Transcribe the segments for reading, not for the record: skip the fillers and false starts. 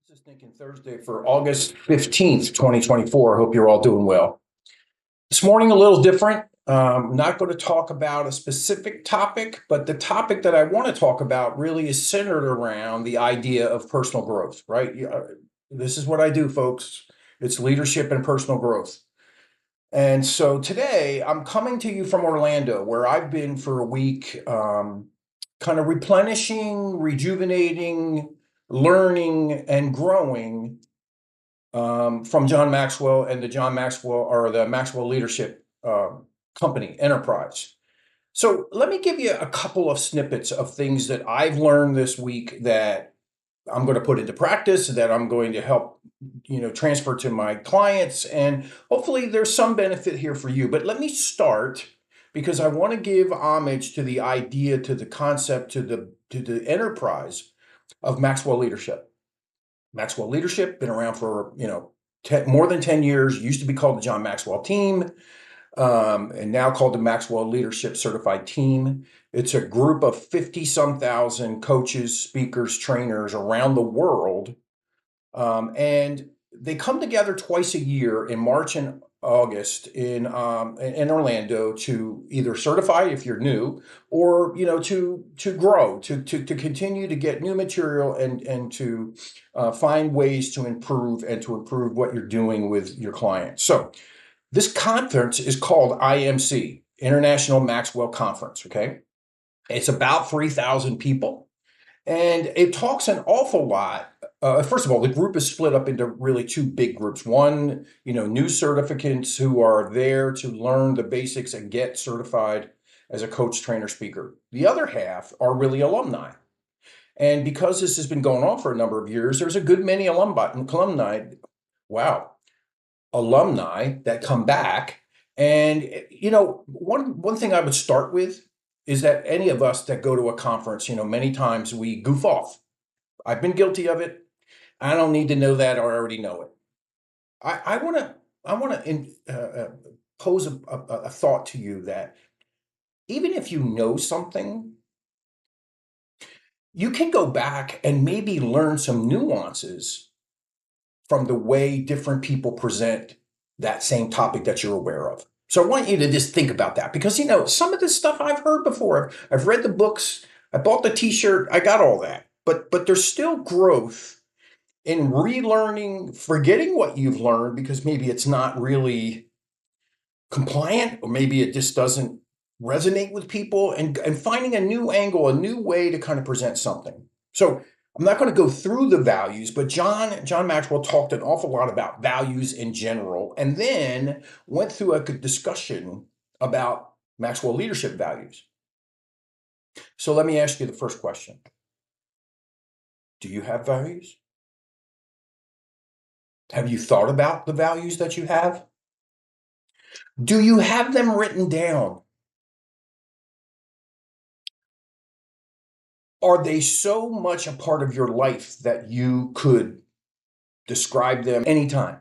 This is Thinking Thursday for August 15th, 2024. I hope you're all doing well. This morning, a little different. Not going to talk about a specific topic, but the topic that I want to talk about really is centered around the idea of personal growth, right? This is what I do, folks. It's leadership and personal growth. And so today, I'm coming to you from Orlando, where I've been for a week, kind of replenishing, rejuvenating, learning, and growing from John Maxwell and the Maxwell Leadership Company Enterprise. So let me give you a couple of snippets of things that I've learned this week that I'm going to put into practice, that I'm going to help, transfer to my clients, and hopefully there's some benefit here for you. But let me start because I want to give homage to the idea, to the concept, to the enterprise of Maxwell Leadership. Maxwell Leadership, been around for, more than 10 years, used to be called the John Maxwell Team, and now called the Maxwell Leadership Certified Team. It's a group of 50-some thousand coaches, speakers, trainers around the world. And they come together twice a year in March and August in Orlando to either certify if you're new, or to grow, to continue to get new material and to find ways to improve what you're doing with your clients. So this conference is called IMC, International Maxwell Conference. Okay, it's about 3,000 people. And it talks an awful lot. First of all, the group is split up into really two big groups. One, new certificants who are there to learn the basics and get certified as a coach, trainer, speaker. The other half are really alumni. And because this has been going on for a number of years, there's a good many alumni that come back. And, one thing I would start with is that any of us that go to a conference, many times we goof off. I've been guilty of it. I don't need to know that, or I already know it. I want to pose a thought to you that even if you know something, you can go back and maybe learn some nuances from the way different people present that same topic that you're aware of. So I want you to just think about that, because, some of this stuff I've heard before. I've read the books. I bought the t-shirt. I got all that. But there's still growth in relearning, forgetting what you've learned because maybe it's not really compliant, or maybe it just doesn't resonate with people, and finding a new angle, a new way to kind of present something. So I'm not going to go through the values, but John Maxwell talked an awful lot about values in general, and then went through a discussion about Maxwell leadership values. So let me ask you the first question. Do you have values? Have you thought about the values that you have? Do you have them written down? Are they so much a part of your life that you could describe them anytime?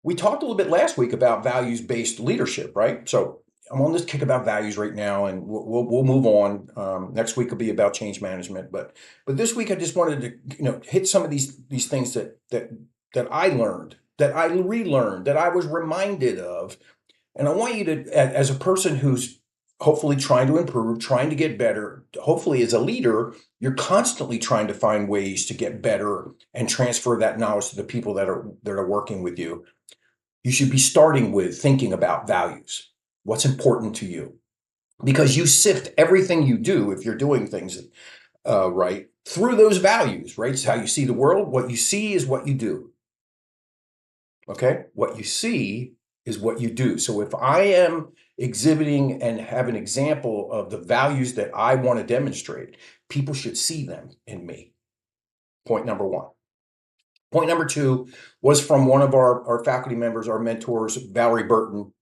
We talked a little bit last week about values-based leadership, right? So I'm on this kick about values right now, and we'll move on. Next week will be about change management, but this week I just wanted to hit some of these things that I learned, that I relearned, that I was reminded of, and I want you to, as a person who's hopefully trying to improve, trying to get better, hopefully as a leader, you're constantly trying to find ways to get better and transfer that knowledge to the people that are working with you. You should be starting with thinking about values. What's important to you? Because you sift everything you do, if you're doing things right, through those values, right? It's how you see the world. What you see is what you do. Okay? What you see is what you do. So if I am exhibiting and have an example of the values that I want to demonstrate, people should see them in me. Point number one. Point number two was from one of our faculty members, our mentors, Valerie Burton.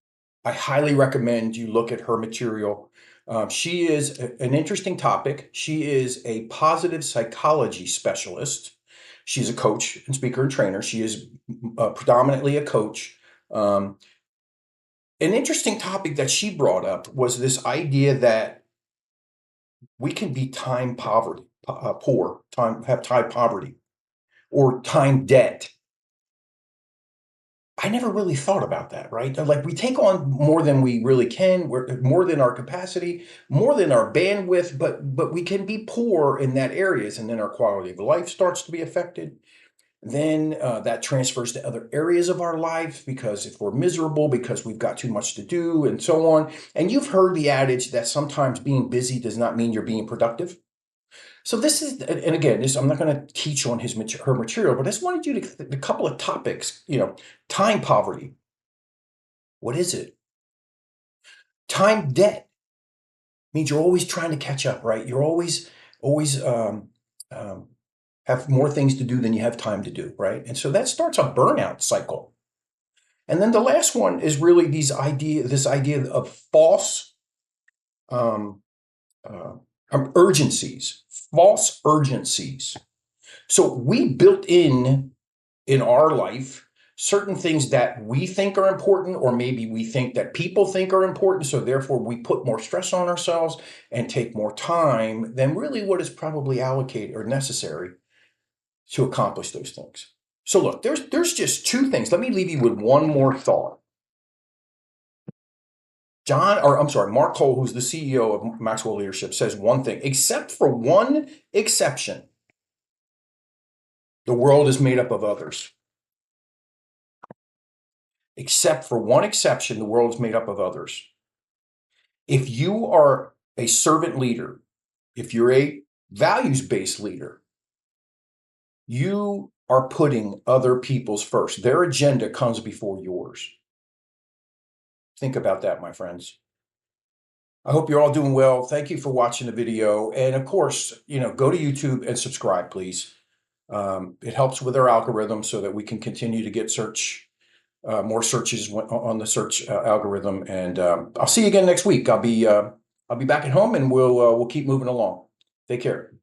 I highly recommend you look at her material. She is an interesting topic. She is a positive psychology specialist. She's a coach and speaker and trainer. She is predominantly a coach. An interesting topic that she brought up was this idea that we can be time poor, have time poverty, or time debt. I never really thought about that, right? Like we take on more than we really can, we're more than our capacity, more than our bandwidth, but we can be poor in that areas, and then our quality of life starts to be affected. Then that transfers to other areas of our life because if we're miserable because we've got too much to do and so on. And you've heard the adage that sometimes being busy does not mean you're being productive. So this is, and again, this I'm not going to teach on her material, but I just wanted you to a couple of topics. Time poverty. What is it? Time debt means you're always trying to catch up, right? You're always um, have more things to do than you have time to do, right? And so that starts a burnout cycle. And then the last one is really this idea of false um, uh, urgencies, false urgencies. So we built in our life certain things that we think are important, or maybe we think that people think are important. So therefore we put more stress on ourselves and take more time than really what is probably allocated or necessary to accomplish those things. So look, there's just two things. Let me leave you with one more thought. Mark Cole, who's the CEO of Maxwell Leadership, says one thing, except for one exception, the world is made up of others. Except for one exception, the world is made up of others. If you are a servant leader, if you're a values-based leader, you are putting other people's first. Their agenda comes before yours. Think about that, my friends. I hope you're all doing well. Thank you for watching the video. And of course, go to YouTube and subscribe, please. It helps with our algorithm so that we can continue to get more searches on the search algorithm. And I'll see you again next week. I'll be back at home, and we'll keep moving along. Take care.